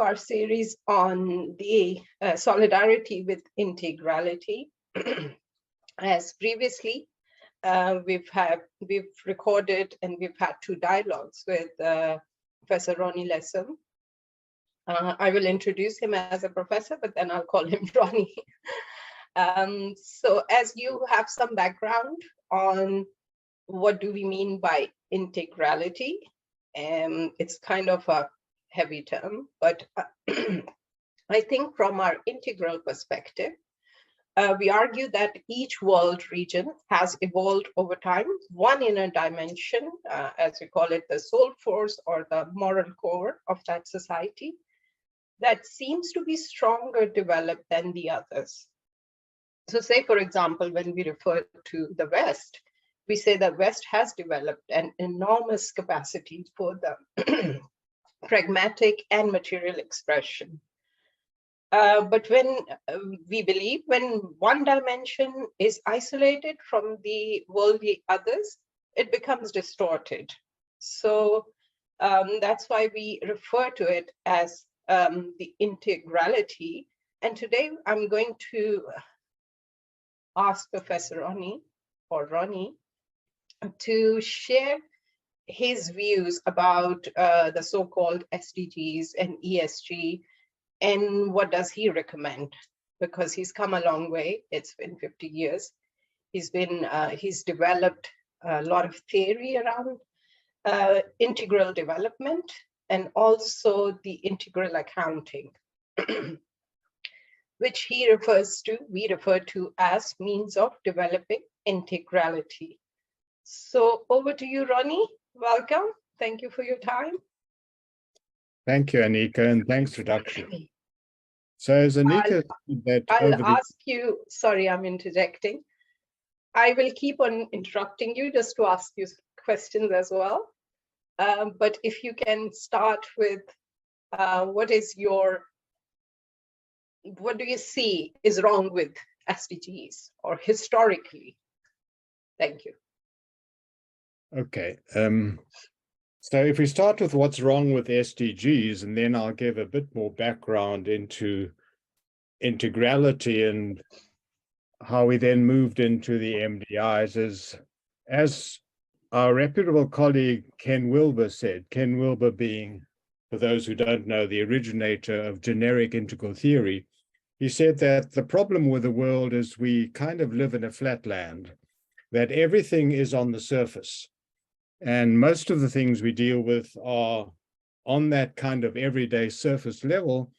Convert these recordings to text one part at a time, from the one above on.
our series on the solidarity with integrality. As previously, we've recorded and we've had 2 dialogues with Professor Ronnie Lessem. I will introduce him as a professor, but then I'll call him Ronnie. So as you have some background on what do we mean by integrality, it's kind of a heavy term, but I think from our integral perspective, we argue that each world region has evolved over time, one inner dimension, as we call it, the soul force or the moral core of that society, that seems to be stronger developed than the others. So say, for example, when we refer to the West, we say the West has developed an enormous capacity for the pragmatic and material expression. But when we believe when one dimension is isolated from the worldly others, it becomes distorted. So that's why we refer to it as the integrality. And today I'm going to ask Professor Ronnie to share his views about the so-called SDGs and ESG, and what does he recommend? Because he's come a long way. It's been 50 years. He's developed a lot of theory around integral development and also the integral accounting, which we refer to as means of developing integrality. So over to you, Ronnie. Welcome. Thank you for your time. Thank you, Anika, and thanks for introduction. So as Anika said, I'll ask you, sorry, I'm interjecting. I will keep on interrupting you just to ask you questions as well. But if you can start with what do you see is wrong with SDGs or historically? Thank you. Okay. So if we start with what's wrong with SDGs, and then I'll give a bit more background into integrality and how we then moved into the MDIs, as our reputable colleague Ken Wilber said, Ken Wilber being, for those who don't know, the originator of generic integral theory, he said that the problem with the world is we kind of live in a flat land, that everything is on the surface. And most of the things we deal with are on that kind of everyday surface level.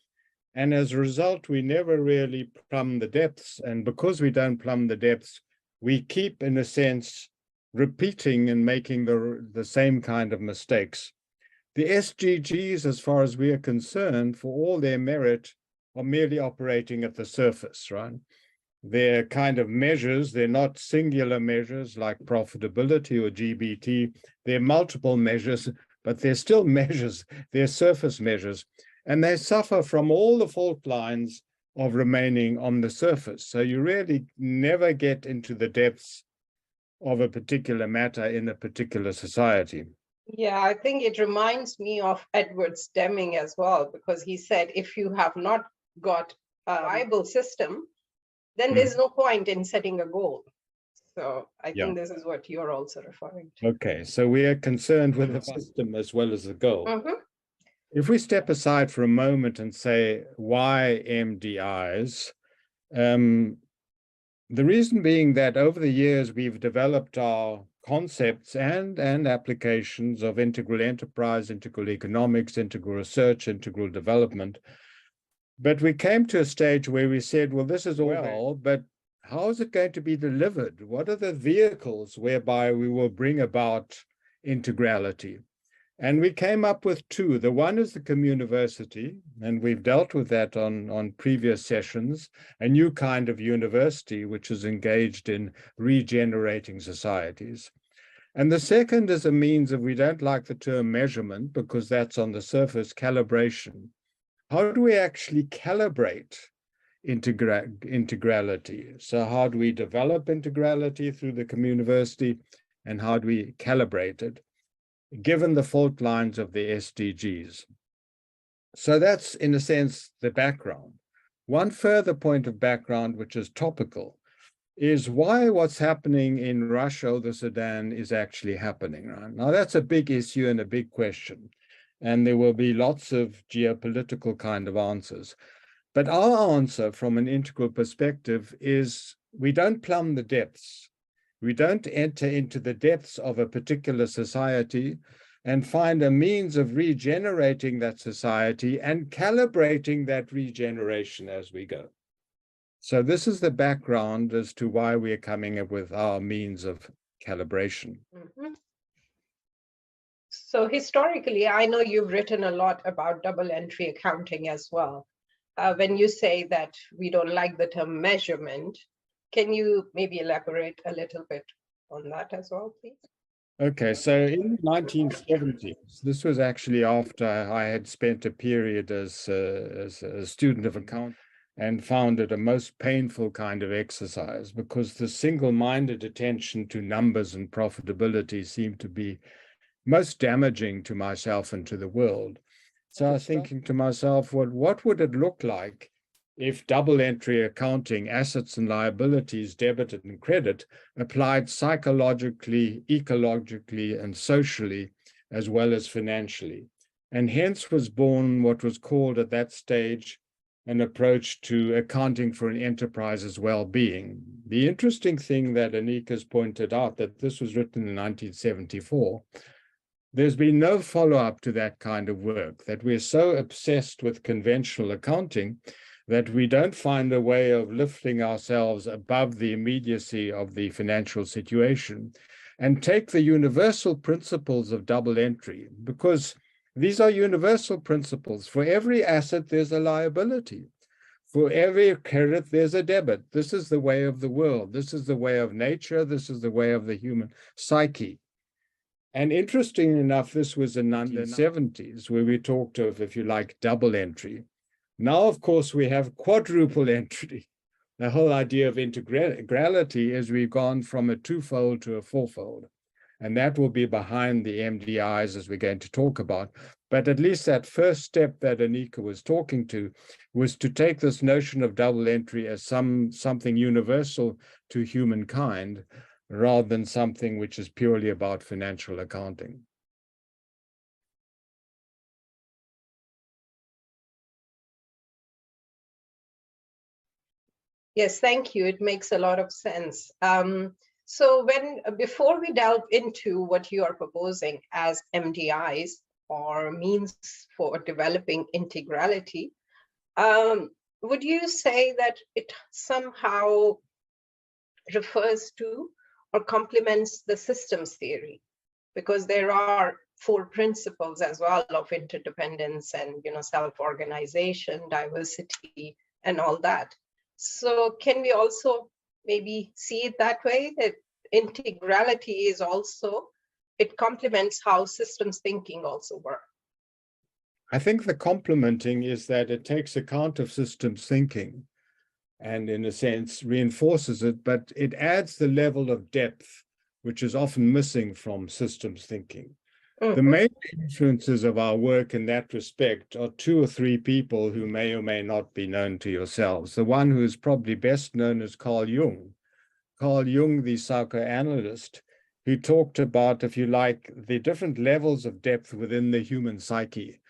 And as a result, we never really plumb the depths. And because we don't plumb the depths, we keep, in a sense, repeating and making the same kind of mistakes. The SDGs, as far as we are concerned, for all their merit, are merely operating at the surface, right? They're kind of measures, they're not singular measures like profitability or GBT. They're multiple measures, but they're still measures, they're surface measures. And they suffer from all the fault lines of remaining on the surface. So you really never get into the depths of a particular matter in a particular society. Yeah, I think it reminds me of Edward Deming as well, because he said, if you have not got a viable system, then there's no point in setting a goal. So I think this is what you're also referring to. Okay, so we are concerned with the system as well as the goal. If we step aside for a moment and say, why MDIs? The reason being that over the years, we've developed our concepts and applications of integral enterprise, integral economics, integral research, integral development. But we came to a stage where we said, well, this is all well, but how is it going to be delivered? What are the vehicles whereby we will bring about integrality? And we came up with 2. The one is the Communiversity, and we've dealt with that on previous sessions, a new kind of university which is engaged in regenerating societies. And the second is a means of, we don't like the term measurement because that's on the surface, calibration. How do we actually calibrate integrality? So how do we develop integrality through the Communiversity, and how do we calibrate it, given the fault lines of the SDGs? So that's, in a sense, the background. One further point of background, which is topical, is why what's happening in Russia or the Sudan is actually happening. Right? Now, that's a big issue and a big question, and there will be lots of geopolitical kind of answers. But our answer from an integral perspective is we don't plumb the depths. We don't enter into the depths of a particular society and find a means of regenerating that society and calibrating that regeneration as we go. So this is the background as to why we are coming up with our means of calibration. Mm-hmm. So historically, I know you've written a lot about double entry accounting as well. When you say that we don't like the term measurement, can you maybe elaborate a little bit on that as well, please? Okay, so in the 1970s, this was actually after I had spent a period as a student of accounting and found it a most painful kind of exercise because the single-minded attention to numbers and profitability seemed to be most damaging to myself and to the world. So I was thinking to myself, well, what would it look like if double entry accounting, assets and liabilities, debit and credit, applied psychologically, ecologically, and socially, as well as financially? And hence was born what was called at that stage an approach to accounting for an enterprise's well-being. The interesting thing that Anika's pointed out, that this was written in 1974, there's been no follow-up to that kind of work, that we're so obsessed with conventional accounting that we don't find a way of lifting ourselves above the immediacy of the financial situation and take the universal principles of double entry, because these are universal principles. For every asset, there's a liability. For every credit, there's a debit. This is the way of the world. This is the way of nature. This is the way of the human psyche. And interestingly enough, this was in the 1970s where we talked of, if you like, double entry. Now, of course, we have quadruple entry. The whole idea of integrality is we've gone from a twofold to a fourfold. And that will be behind the MDIs as we're going to talk about. But at least that first step that Anika was talking to was to take this notion of double entry as something universal to humankind rather than something which is purely about financial accounting. Yes, thank you. It makes a lot of sense. So before we delve into what you are proposing as MDIs or means for developing integrality, would you say that it somehow refers to or complements the systems theory? Because there are 4 principles as well of interdependence and self-organization, diversity, and all that. So can we also maybe see it that way, that integrality is also, it complements how systems thinking also work? I think the complementing is that it takes account of systems thinking and in a sense reinforces it, but it adds the level of depth which is often missing from systems thinking. The main influences of our work in that respect are 2 or 3 people who may or may not be known to yourselves. The one who is probably best known is Carl Jung. Carl Jung, the psychoanalyst, who talked about, if you like, the different levels of depth within the human psyche.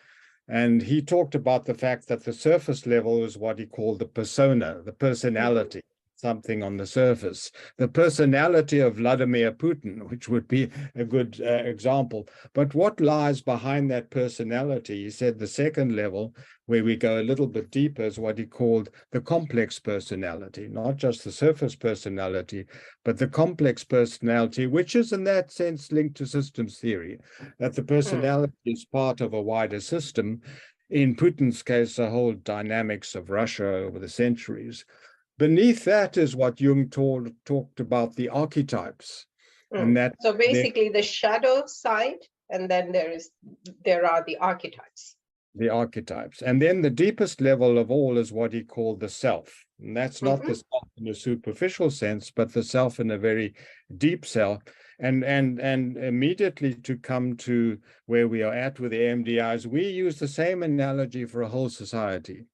And he talked about the fact that the surface level is what he called the persona, the personality. Something on the surface, the personality of Vladimir Putin, which would be a good example. But what lies behind that personality? He said the second level, where we go a little bit deeper, is what he called the complex personality, not just the surface personality, but the complex personality, which is in that sense linked to systems theory, that the personality is part of a wider system. In Putin's case, the whole dynamics of Russia over the centuries. Beneath that is what Jung talked about, the archetypes. And that so basically the shadow side, and then there are the archetypes. The archetypes. And then the deepest level of all is what he called the self. And that's not the self in a superficial sense, but the self in a very deep self. And immediately to come to where we are at with the MDIs, we use the same analogy for a whole society.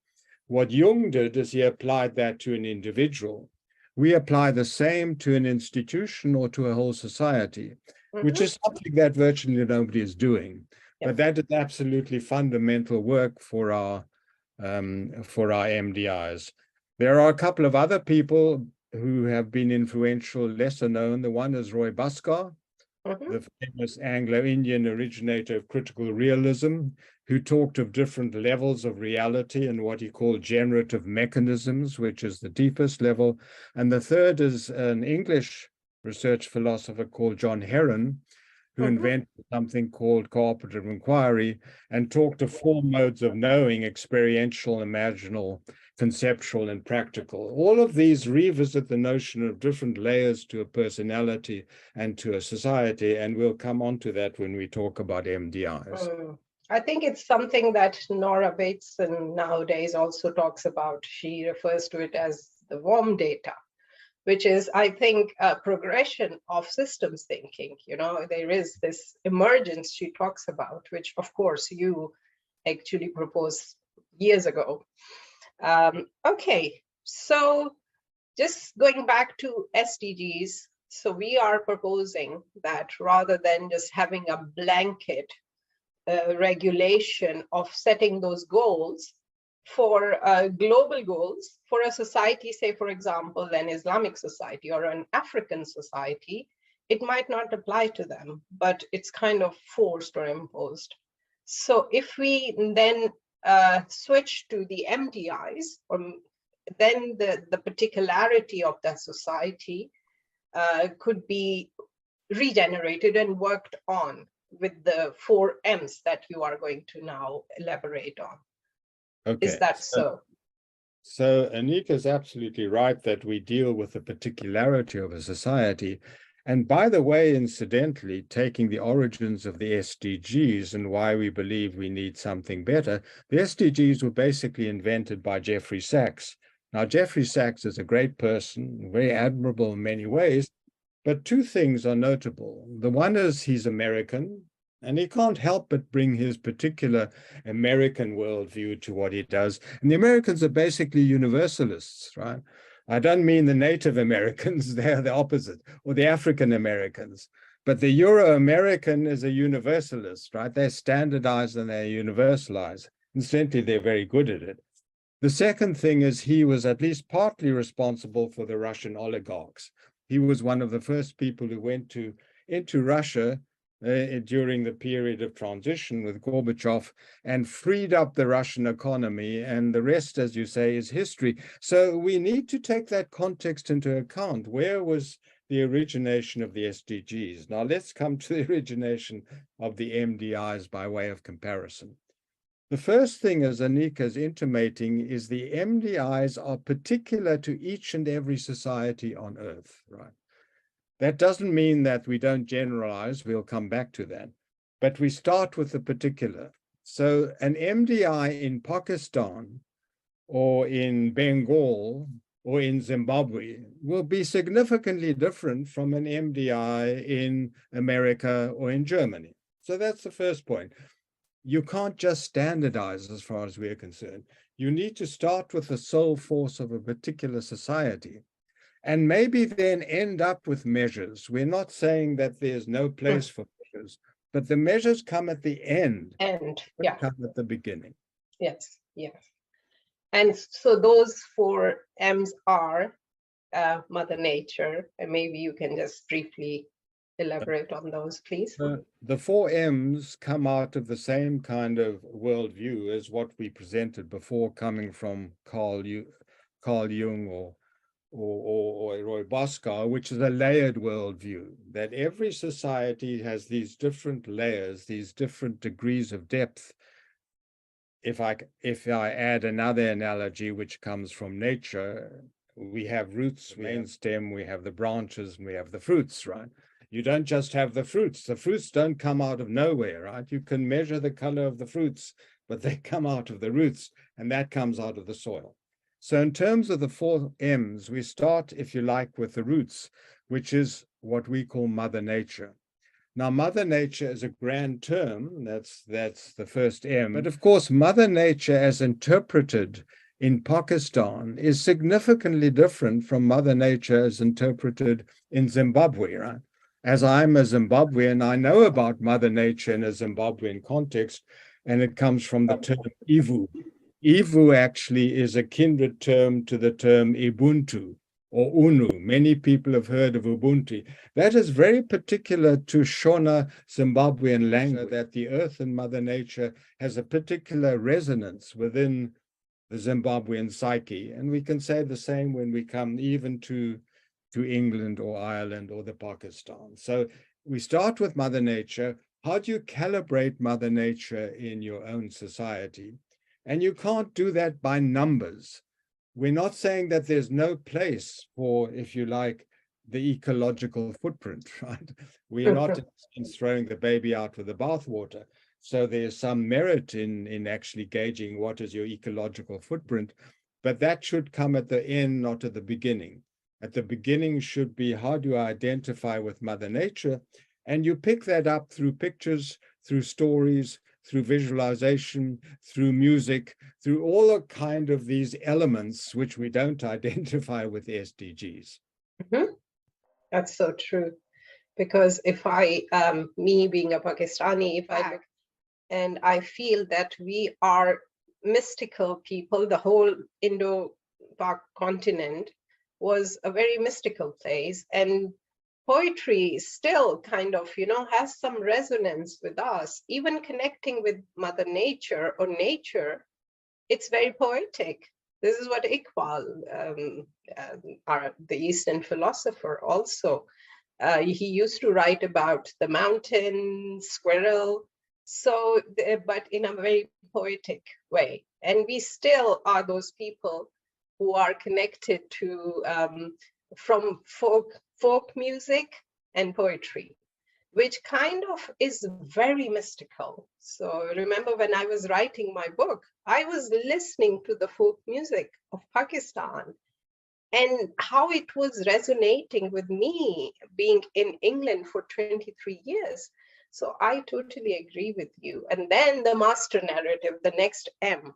What Jung did is he applied that to an individual. We apply the same to an institution or to a whole society, which is something that virtually nobody is doing. But that is absolutely fundamental work for our MDIs. There are a couple of other people who have been influential, lesser known. The one is Roy Bhaskar, the famous Anglo-Indian originator of critical realism, who talked of different levels of reality and what he called generative mechanisms, which is the deepest level. And the third is an English research philosopher called John Heron, who invented something called cooperative inquiry and talked of 4 modes of knowing: experiential, imaginal, conceptual, and practical. All of these revisit the notion of different layers to a personality and to a society, and we'll come on to that when we talk about MDIs. I think it's something that Nora Bateson nowadays also talks about. She refers to it as the warm data, which is, I think, a progression of systems thinking. You know, there is this emergence she talks about, which of course you actually proposed years ago. Okay, so just going back to SDGs, so we are proposing that rather than just having a blanket regulation of setting those goals for global goals for a society, say, for example, an Islamic society or an African society, it might not apply to them, but it's kind of forced or imposed. So if we then switch to the MDIs, then the particularity of that society could be regenerated and worked on with the 4 M's that you are going to now elaborate on. Okay. Is that so? So Anika is absolutely right that we deal with the particularity of a society. And by the way, incidentally, taking the origins of the SDGs and why we believe we need something better, the SDGs were basically invented by Jeffrey Sachs. Now, Jeffrey Sachs is a great person, very admirable in many ways, but 2 things are notable. The one is he's American, and he can't help but bring his particular American worldview to what he does. And the Americans are basically universalists, right? I don't mean the Native Americans, they're the opposite, or the African Americans. But the Euro-American is a universalist, right? They're standardized and they're universalized. Incidentally, they're very good at it. The second thing is he was at least partly responsible for the Russian oligarchs. He was one of the first people who went into Russia during the period of transition with Gorbachev and freed up the Russian economy. And the rest, as you say, is history. So we need to take that context into account. Where was the origination of the SDGs? Now let's come to the origination of the MDIs by way of comparison. The first thing, as Anika is intimating, is the MDIs are particular to each and every society on Earth, right? That doesn't mean that we don't generalize, we'll come back to that, but we start with the particular. So an MDI in Pakistan or in Bengal or in Zimbabwe will be significantly different from an MDI in America or in Germany. So that's the first point. You can't just standardize as far as we're concerned. You need to start with the soul force of a particular society and maybe then end up with measures. We're not saying that there's no place for measures, but the measures come at the end. Yeah. Come at the beginning. Yes, yes. And so those 4 M's are Mother Nature, and maybe you can just briefly elaborate on those, please. The 4 M's come out of the same kind of worldview as what we presented before, coming from Carl Jung or Roy Bhaskar, which is a layered worldview, that every society has these different layers, these different degrees of depth. If I add another analogy, which comes from nature, we have roots, main stem, we have the branches, and we have the fruits, right? You don't just have the fruits. The fruits don't come out of nowhere, right? You can measure the color of the fruits, but they come out of the roots, and that comes out of the soil. So in terms of the 4 M's, we start, if you like, with the roots, which is what we call Mother Nature. Now, Mother Nature is a grand term, that's the first M. But of course, Mother Nature as interpreted in Pakistan is significantly different from Mother Nature as interpreted in Zimbabwe, right? As I'm a Zimbabwean, I know about Mother Nature in a Zimbabwean context, and it comes from the term Ivu. Ivu actually is a kindred term to the term Ubuntu or Unu. Many people have heard of Ubuntu. That is very particular to Shona Zimbabwean language, that the earth and Mother Nature has a particular resonance within the Zimbabwean psyche. And we can say the same when we come even to England or Ireland or the Pakistan. So we start with Mother Nature. How do you calibrate Mother Nature in your own society? And you can't do that by numbers. We're not saying that there's no place for, if you like, the ecological footprint, right? We are not throwing the baby out with the bathwater. So there's some merit in actually gauging what is your ecological footprint, but that should come at the end, not at the beginning. At the beginning should be, how do I identify with Mother Nature? And you pick that up through pictures, through stories, through visualization, through music, through all a kind of these elements which we don't identify with the SDGs. Mm-hmm. That's so true. Because if I, me being a Pakistani, if I look and I feel that we are mystical people, the whole Indo-Pak continent was a very mystical place, and poetry still kind of, has some resonance with us, even connecting with Mother Nature or nature. It's very poetic. This is what Iqbal, the Eastern philosopher, also, he used to write about the mountain, squirrel, so, but in a very poetic way. And we still are those people who are connected to, from folk music and poetry, which kind of is very mystical. So remember when I was writing my book, I was listening to the folk music of Pakistan and how it was resonating with me being in England for 23 years. So I totally agree with you. And then the master narrative, the next M,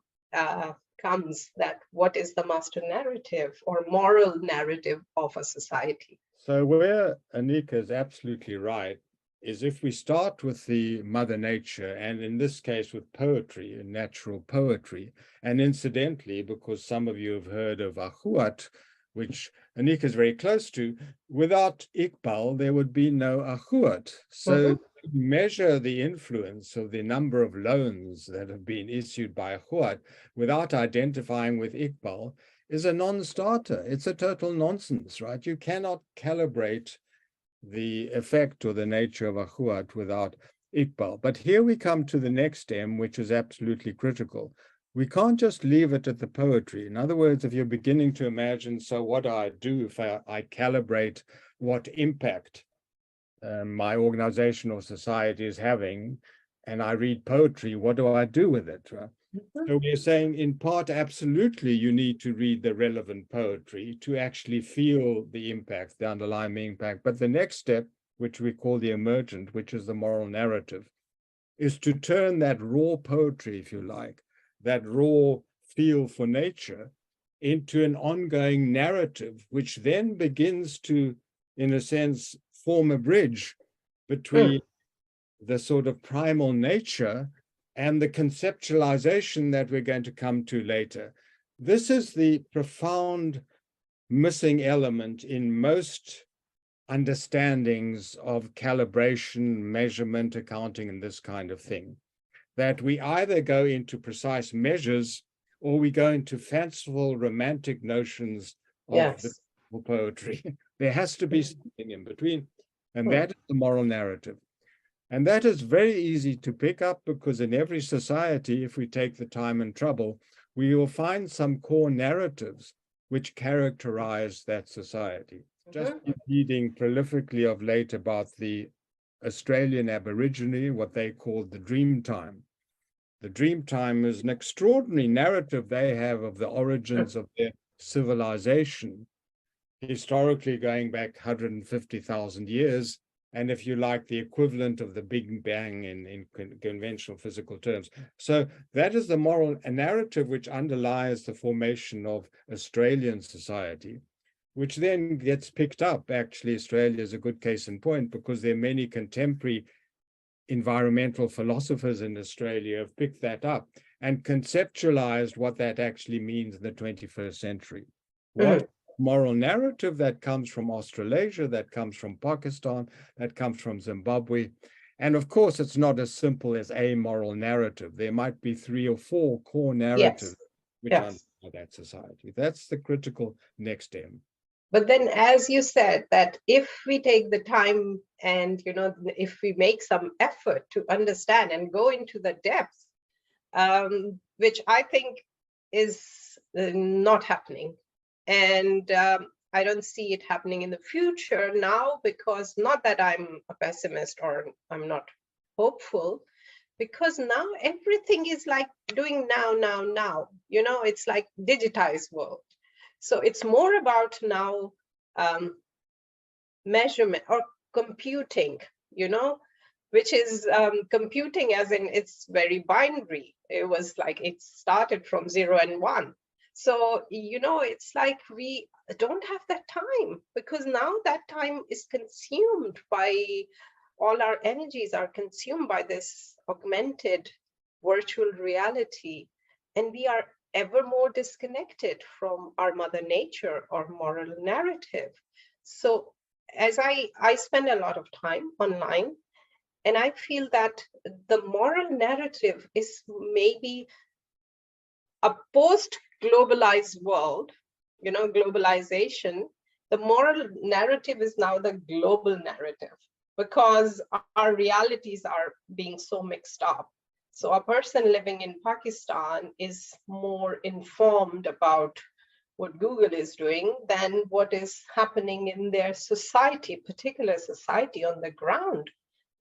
comes, that what is the master narrative or moral narrative of a society? So where Anika is absolutely right is if we start with the Mother Nature, and in this case with poetry and natural poetry, and incidentally, because some of you have heard of Ahuat, which Anika is very close to, without Iqbal, there would be no Ahuat. So to measure the influence of the number of loans that have been issued by Ahuat without identifying with Iqbal is a non-starter. It's a total nonsense, right? You cannot calibrate the effect or the nature of Ahuat without Iqbal. But here we come to the next M, which is absolutely critical. We can't just leave it at the poetry. In other words, if you're beginning to imagine, so what do I do if I calibrate what impact my organization or society is having, and I read poetry, what do I do with it? Right? So we're saying in part, absolutely, you need to read the relevant poetry to actually feel the impact, the underlying impact. But the next step, which we call the emergent, which is the moral narrative, is to turn that raw poetry, if you like, that raw feel for nature into an ongoing narrative, which then begins to, in a sense, form a bridge between the sort of primal nature and the conceptualization that we're going to come to later. This is the profound missing element in most understandings of calibration, measurement, accounting, and this kind of thing, that we either go into precise measures or we go into fanciful, romantic notions of the poetry. There has to be something in between, and that is the moral narrative. And that is very easy to pick up because in every society, if we take the time and trouble, we will find some core narratives which characterize that society. Just reading prolifically of late about the Australian Aborigine, what they called the dream time. The Dreamtime is an extraordinary narrative they have of the origins of their civilization, historically going back 150,000 years, and if you like, the equivalent of the Big Bang in conventional physical terms. So that is the moral narrative which underlies the formation of Australian society, which then gets picked up. Actually, Australia is a good case in point, because there are many contemporary environmental philosophers in Australia have picked that up and conceptualized what that actually means in the 21st century. What moral narrative that comes from Australasia, that comes from Pakistan, that comes from Zimbabwe. And of course, it's not as simple as a moral narrative. There might be 3 or 4 core narratives which underlie that society. That's the critical next step. But then, as you said, that if we take the time and, if we make some effort to understand and go into the depths, which I think is not happening. And I don't see it happening in the future now, because not that I'm a pessimist or I'm not hopeful, because now everything is like doing now. It's like digitized world. So it's more about now measurement or computing, which is computing as in it's very binary. It was like it started from 0 and 1. So, it's like we don't have that time, because now that time is consumed by, all our energies are consumed by this augmented virtual reality. And we are ever more disconnected from our mother nature or moral narrative. So as I spend a lot of time online, and I feel that the moral narrative is maybe a post-globalized world, globalization. The moral narrative is now the global narrative, because our realities are being so mixed up. So a person living in Pakistan is more informed about what Google is doing than what is happening in their society, particular society on the ground,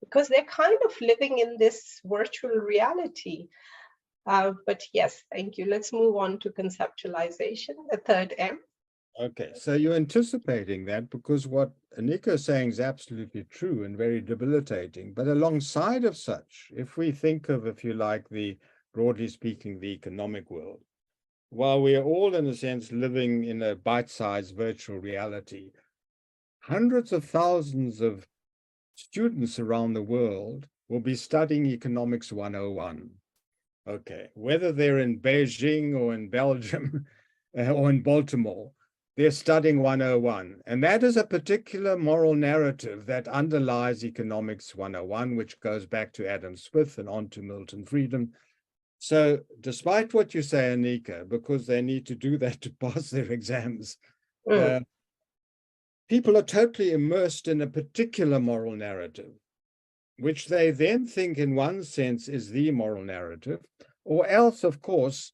because they're kind of living in this virtual reality. But yes, thank you. Let's move on to conceptualization, the third M. Okay, so you're anticipating that, because what Anika is saying is absolutely true and very debilitating. But alongside of such, if we think of, if you like, broadly speaking, the economic world, while we are all, in a sense, living in a bite-sized virtual reality, hundreds of thousands of students around the world will be studying Economics 101. Okay, whether they're in Beijing or in Belgium or in Baltimore, they're studying 101. And that is a particular moral narrative that underlies Economics 101, which goes back to Adam Smith and on to Milton Friedman. So despite what you say, Anika, because they need to do that to pass their exams, people are totally immersed in a particular moral narrative, which they then think in one sense is the moral narrative, or else, of course,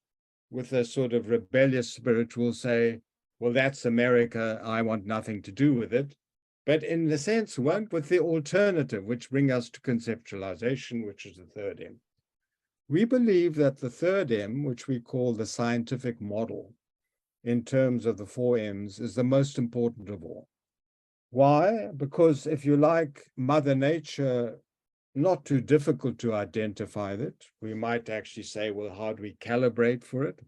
with a sort of rebellious spirit will say, well, that's America, I want nothing to do with it. But in the sense, won't with the alternative, which bring us to conceptualization, which is the third M. We believe that the third M, which we call the scientific model, in terms of the 4 M's, is the most important of all. Why? Because if you like, Mother Nature, not too difficult to identify that. We might actually say, well, how do we calibrate for it?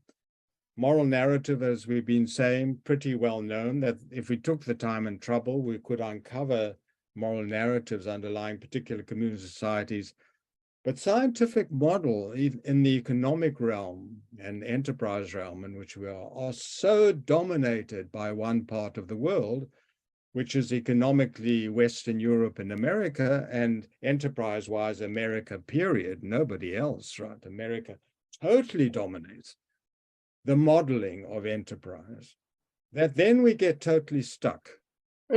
Moral narrative, as we've been saying, pretty well known, that if we took the time and trouble, we could uncover moral narratives underlying particular community societies. But scientific model in the economic realm and enterprise realm in which we are so dominated by one part of the world, which is economically Western Europe and America, and enterprise-wise America, period, nobody else, right? America totally dominates the modeling of enterprise, that then we get totally stuck.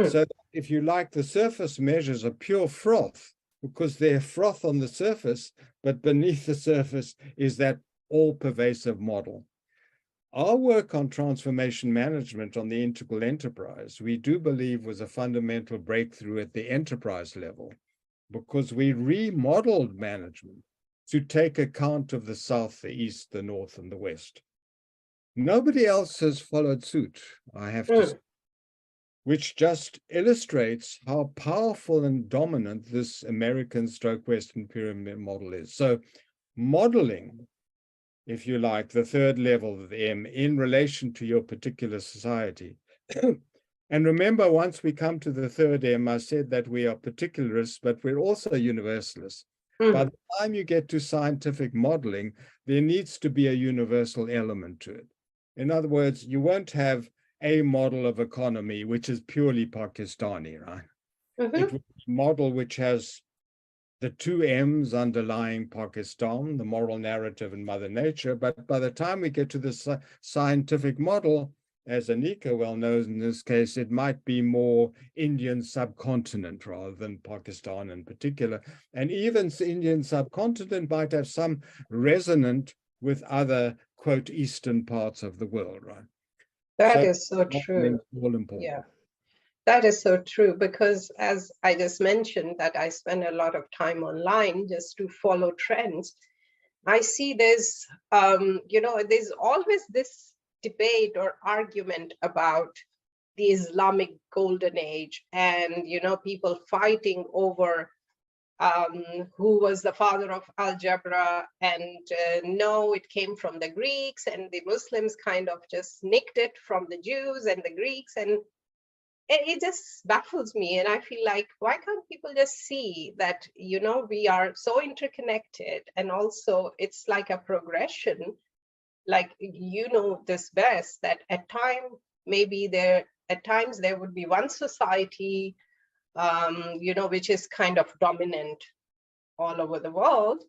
So if you like, the surface measures are pure froth, because they're froth on the surface, but beneath the surface is that all-pervasive model. Our work on transformation management on the integral enterprise, we do believe was a fundamental breakthrough at the enterprise level, because we remodeled management to take account of the South, the East, the North, and the West. Nobody else has followed suit, I have to say, which just illustrates how powerful and dominant this American stroke Western pyramid model is. So modeling, if you like, the third level of the M in relation to your particular society. And remember, once we come to the third M, I said that we are particularists, but we're also universalists. By the time you get to scientific modeling, there needs to be a universal element to it. In other words, you won't have a model of economy which is purely Pakistani, right? It will be a model which has the two M's underlying Pakistan, the moral narrative and Mother Nature. But by the time we get to the scientific model, as Anika well knows in this case, it might be more Indian subcontinent rather than Pakistan in particular. And even the Indian subcontinent might have some resonant with other, quote, Eastern parts of the world, right? That is so true. All important. Yeah, that is so true, because as I just mentioned that I spend a lot of time online just to follow trends. I see there's, there's always this debate or argument about the Islamic golden age and, people fighting over who was the father of algebra, and no, it came from the Greeks, and the Muslims kind of just nicked it from the Jews and the Greeks, and it just baffles me. And I feel like, why can't people just see that, we are so interconnected, and also it's like a progression, like, this best, that at times there would be one society, which is kind of dominant all over the world.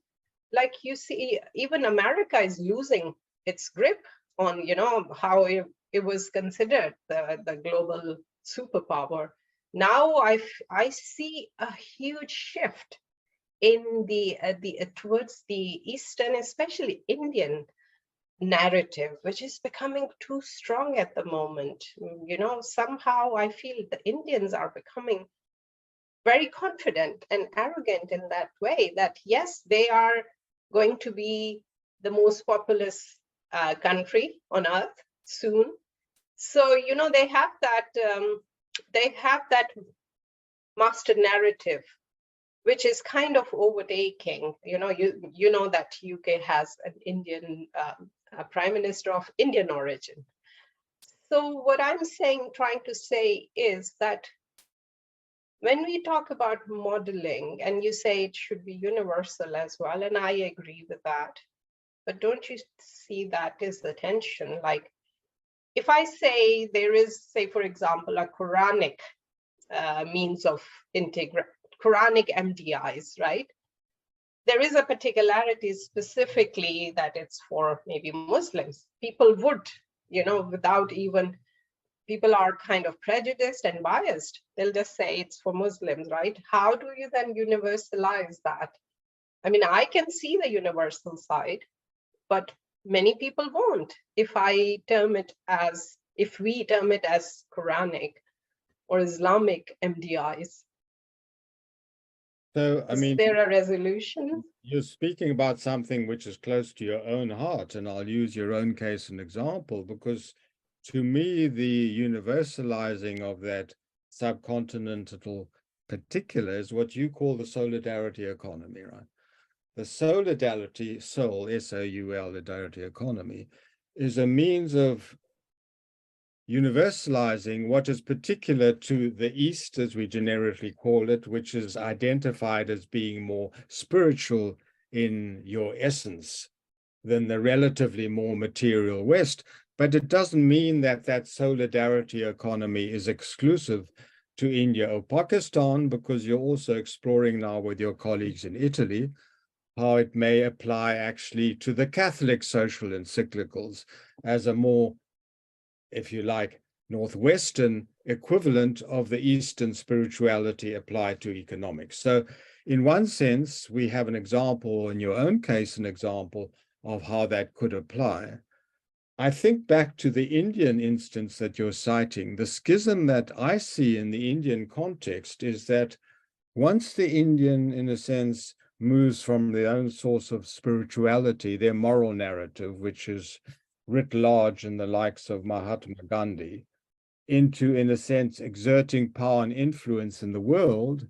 Like, you see, even America is losing its grip on, how it was considered the global superpower. Now I see a huge shift in towards the Eastern, especially Indian narrative, which is becoming too strong at the moment. Somehow I feel the Indians are becoming very confident and arrogant in that way, that yes, they are going to be the most populous country on earth soon. So, they have that master narrative, which is kind of overtaking. You know that UK has an Indian prime minister of Indian origin. So what I'm trying to say is that when we talk about modeling, and you say it should be universal as well, and I agree with that, but don't you see that is the tension? Like, if I say there is, say, for example, a Quranic means of Quranic MDIs, right? There is a particularity specifically that it's for maybe Muslims. People would, without even, people are kind of prejudiced and biased. They'll just say it's for Muslims, right? How do you then universalize that? I mean, I can see the universal side, but many people won't. If we term it as Quranic or Islamic MDIs. So, is there a resolution? You're speaking about something which is close to your own heart, and I'll use your own case as an example, because to me, the universalizing of that subcontinental particular is what you call the solidarity economy, right? The solidarity, SOUL, S-O-U-L, solidarity economy, is a means of universalizing what is particular to the East, as we generically call it, which is identified as being more spiritual in your essence than the relatively more material West. But it doesn't mean that that solidarity economy is exclusive to India or Pakistan, because you're also exploring now with your colleagues in Italy how it may apply actually to the Catholic social encyclicals as a more, if you like, Northwestern equivalent of the Eastern spirituality applied to economics. So in one sense, we have an example, in your own case, an example of how that could apply. I think back to the Indian instance that you're citing. The schism that I see in the Indian context is that once the Indian, in a sense, moves from their own source of spirituality, their moral narrative, which is writ large in the likes of Mahatma Gandhi, into, in a sense, exerting power and influence in the world.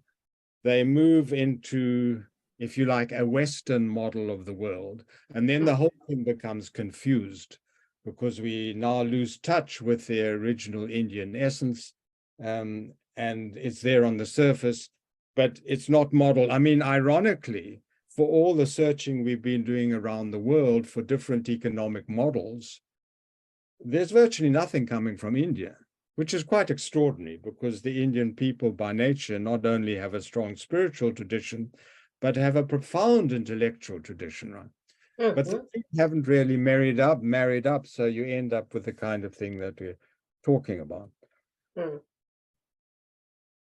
They move into, if you like, a Western model of the world. And then the whole thing becomes confused because we now lose touch with their original Indian essence. And it's there on the surface, but it's not modeled. I mean, ironically, for all the searching we've been doing around the world for different economic models, there's virtually nothing coming from India, which is quite extraordinary because the Indian people by nature not only have a strong spiritual tradition, but have a profound intellectual tradition, right? But the things haven't really married up, so you end up with the kind of thing that we're talking about.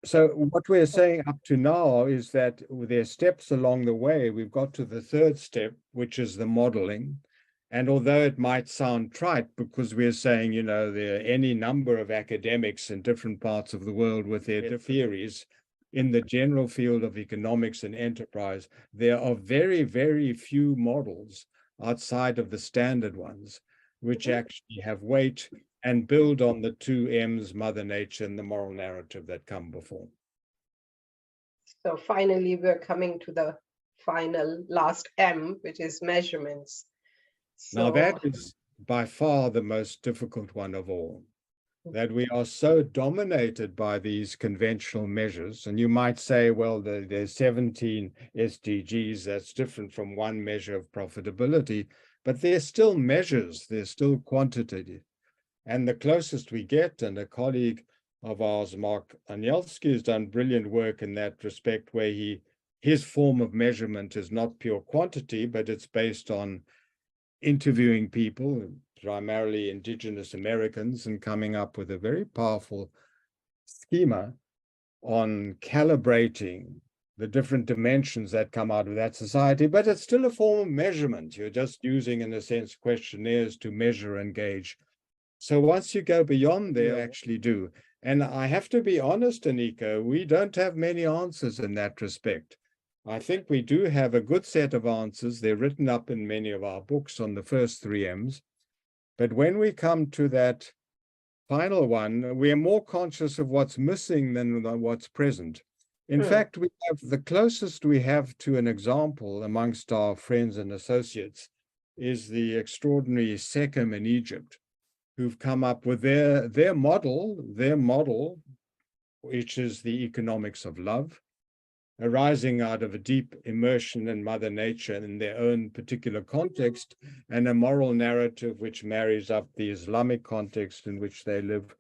So what we're saying up to now is that there are steps along the way. We've got to the third step, which is the modeling. And although it might sound trite because we're saying, you know, there are any number of academics in different parts of the world with their theories, in the general field of economics and enterprise, there are very, very few models outside of the standard ones, which actually have weight and build on the two M's, Mother Nature and the moral narrative that come before. So finally, we're coming to the final last M, which is measurements. So, now that is by far the most difficult one of all, that we are so dominated by these conventional measures. And you might say, well, there's 17 SDGs, that's different from one measure of profitability, but they're still measures, they're still quantitative. And the closest we get, and a colleague of ours, Mark Anielski, has done brilliant work in that respect, where his form of measurement is not pure quantity, but it's based on interviewing people, primarily Indigenous Americans, and coming up with a very powerful schema on calibrating the different dimensions that come out of that society. But it's still a form of measurement. You're just using, in a sense, questionnaires to measure and gauge. So once you go beyond there, actually do. And I have to be honest, Anika, we don't have many answers in that respect. I think we do have a good set of answers. They're written up in many of our books on the first 3 M's. But when we come to that final one, we are more conscious of what's missing than what's present. In fact, we have the closest we have to an example amongst our friends and associates is the extraordinary 2m in Egypt, who've come up with their model, which is the economics of love, arising out of a deep immersion in Mother Nature in their own particular context, and a moral narrative which marries up the Islamic context in which they live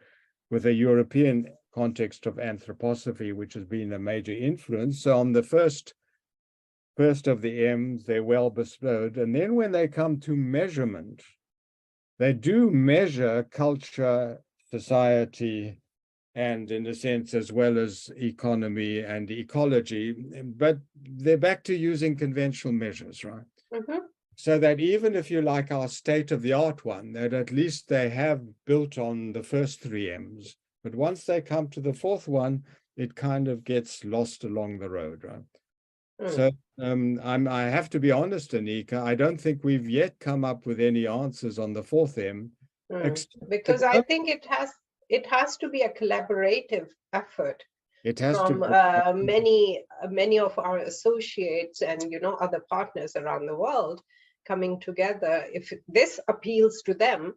with a European context of anthroposophy, which has been a major influence. So on the first of the M's, they're well bestowed. And then when they come to measurement, they do measure culture, society, and in a sense, as well as economy and ecology, but they're back to using conventional measures, right? So that even if you like our state-of-the-art one, that at least they have built on the first 3 M's, but once they come to the fourth one, it kind of gets lost along the road, right? So I have to be honest, Anika, I don't think we've yet come up with any answers on the 4th M. Because I think it has to be a collaborative effort. It has from to many of our associates and other partners around the world coming together. If this appeals to them,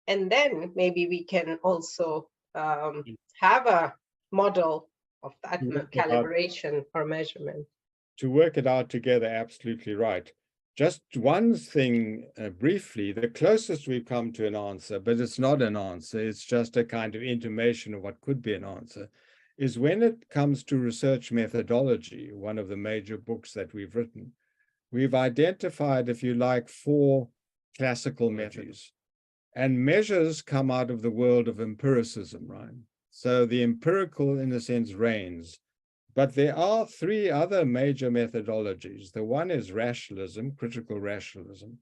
and then maybe we can also have a model of that calibration or measurement. To work it out together, absolutely right. Just one thing briefly, the closest we've come to an answer, but it's not an answer, it's just a kind of intimation of what could be an answer, is when it comes to research methodology, one of the major books that we've written, we've identified, if you like, 4 classical methods. And measures come out of the world of empiricism, right? So the empirical, in a sense, reigns. But there are 3 other major methodologies. The one is rationalism, critical rationalism.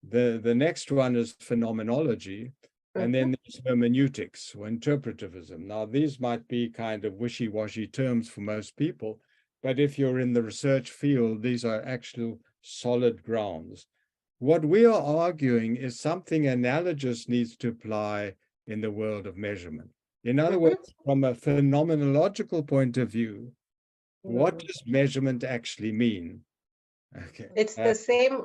The next one is phenomenology. And then there's hermeneutics or interpretivism. Now, these might be kind of wishy-washy terms for most people, But if you're in the research field, these are actual solid grounds. What we are arguing is something analogous needs to apply in the world of measurement. In other words, from a phenomenological point of view, what does measurement actually mean? Okay. It's the same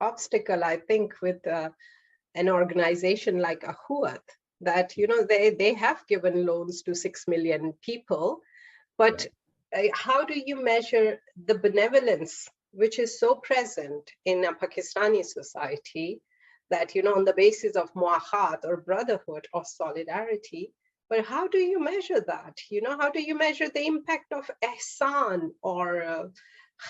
obstacle, I think, with an organization like Ahuat, that, they have given loans to 6 million people, but how do you measure the benevolence, which is so present in a Pakistani society, that, on the basis of muahat or brotherhood or solidarity, but how do you measure that? How do you measure the impact of ihsan or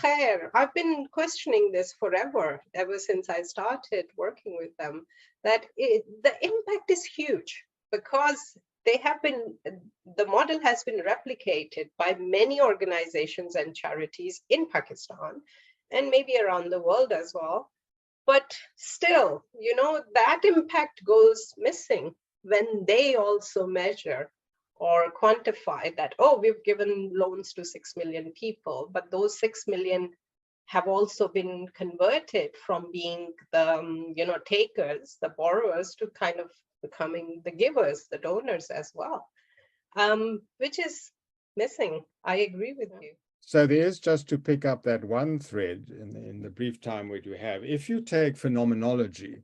khair? I've been questioning this forever, ever since I started working with them, that the impact is huge, because the model has been replicated by many organizations and charities in Pakistan and maybe around the world as well. But still, that impact goes missing when they also measure or quantify that, oh, we've given loans to 6 million people, but those 6 million have also been converted from being the, takers, the borrowers, to kind of becoming the givers, the donors as well, which is missing. I agree with you. So there's, just to pick up that one thread in the brief time we do have, if you take phenomenology,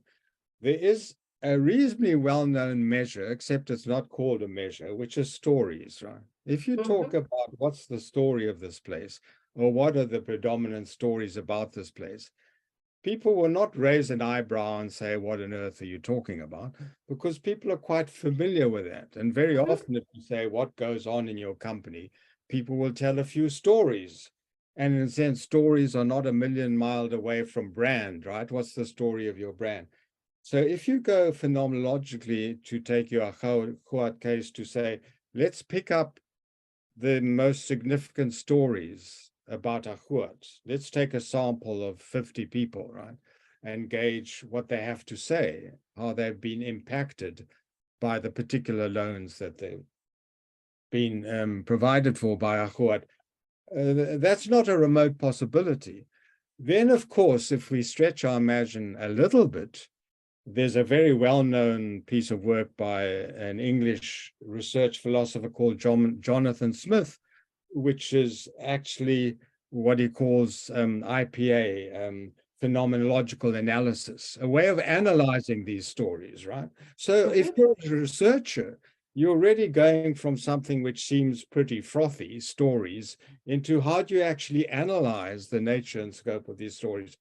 there is a reasonably well-known measure, except it's not called a measure, which is stories, right? If you talk about what's the story of this place, or what are the predominant stories about this place, people will not raise an eyebrow and say, what on earth are you talking about? Because people are quite familiar with that. And very often if you say what goes on in your company, people will tell a few stories. And in a sense, stories are not a million miles away from brand, right? What's the story of your brand? So if you go phenomenologically to take your Ahuat case to say, let's pick up the most significant stories about Ahuat. Let's take a sample of 50 people, right? And gauge what they have to say, how they've been impacted by the particular loans that they've been provided for by Ahuat. That's not a remote possibility. Then, of course, if we stretch our imagination a little bit, there's a very well-known piece of work by an English research philosopher called Jonathan Smith, which is actually what he calls IPA, phenomenological analysis, a way of analyzing these stories, right? So if you're a researcher, you're already going from something which seems pretty frothy, stories, into how do you actually analyze the nature and scope of these stories.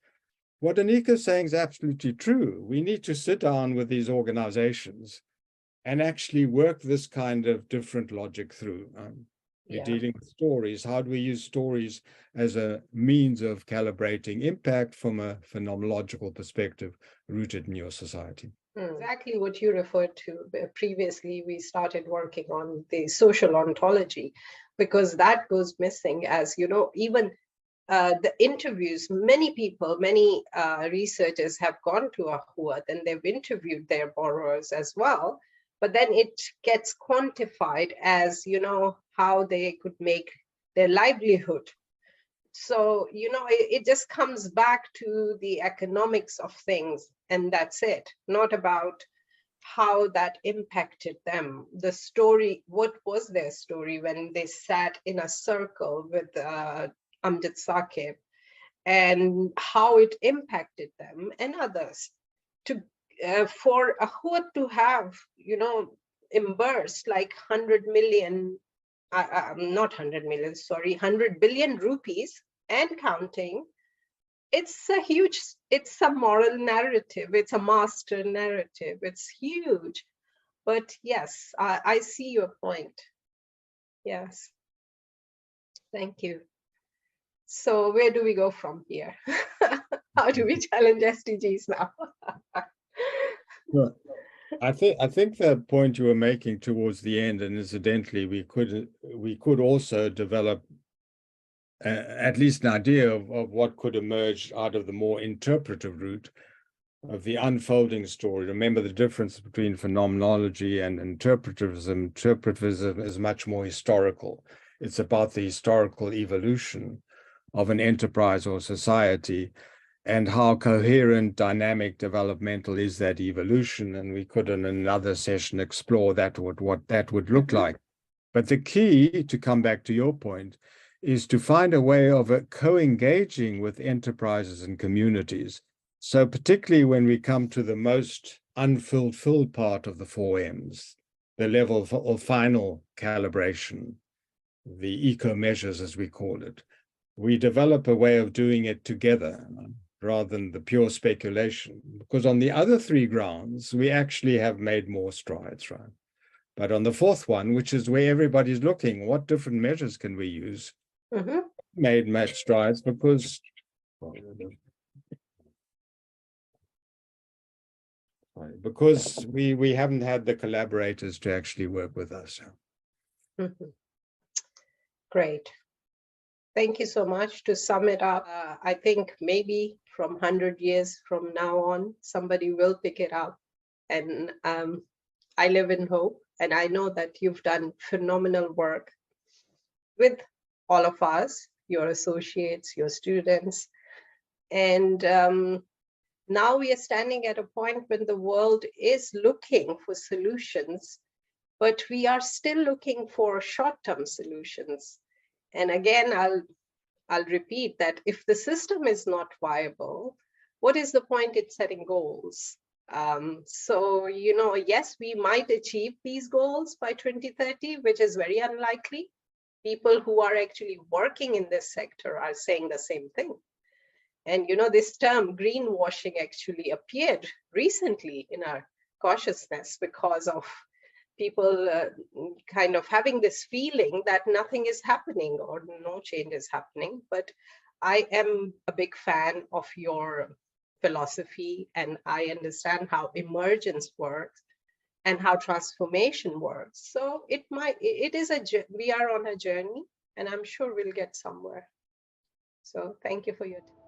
What Anika is saying is absolutely true. We need to sit down with these organizations and actually work this kind of different logic through. You're dealing with stories. How do we use stories as a means of calibrating impact from a phenomenological perspective rooted in your society? Exactly what you referred to previously. We started working on the social ontology, because that goes missing, as even the interviews, many people, many researchers have gone to Ahuat and they've interviewed their borrowers as well, but then it gets quantified as, how they could make their livelihood. So, it just comes back to the economics of things, and that's it, not about how that impacted them. The story, what was their story when they sat in a circle with Amjad Saqib, and how it impacted them and others. For Ahuat to have, immersed like 100 million, not 100 million, sorry, 100 billion rupees and counting, it's a moral narrative, it's a master narrative, it's huge. But yes, I see your point. Yes. Thank you. So where do we go from here? How do we challenge SDGs now? Well, I think the point you were making towards the end, and incidentally, we could also develop at least an idea of what could emerge out of the more interpretive route of the unfolding story. Remember the difference between phenomenology and interpretivism. Interpretivism is much more historical. It's about the historical evolution of an enterprise or society, and how coherent, dynamic, developmental is that evolution. And we could in another session explore that, what that would look like. But the key, to come back to your point, is to find a way of co-engaging with enterprises and communities. So particularly when we come to the most unfulfilled part of the 4Ms, the level of final calibration, the eco measures as we call it, we develop a way of doing it together rather than the pure speculation. Because on the other three grounds, we actually have made more strides, right? But on the fourth one, which is where everybody's looking, what different measures can we use? Made much strides because we haven't had the collaborators to actually work with us. Great. Thank you so much. To sum it up, I think maybe from 100 years from now on, somebody will pick it up. And I live in hope. And I know that you've done phenomenal work with all of us, your associates, your students. And now we are standing at a point when the world is looking for solutions, but we are still looking for short-term solutions. And again, I'll repeat that if the system is not viable, what is the point in setting goals? So, you know, yes, we might achieve these goals by 2030, which is very unlikely. People who are actually working in this sector are saying the same thing. And, you know, this term greenwashing actually appeared recently in our consciousness because of people kind of having this feeling that nothing is happening or no change is happening. But I am a big fan of your philosophy, and I understand how emergence works and how transformation works. So we are on a journey, and I'm sure we'll get somewhere. So thank you for your time.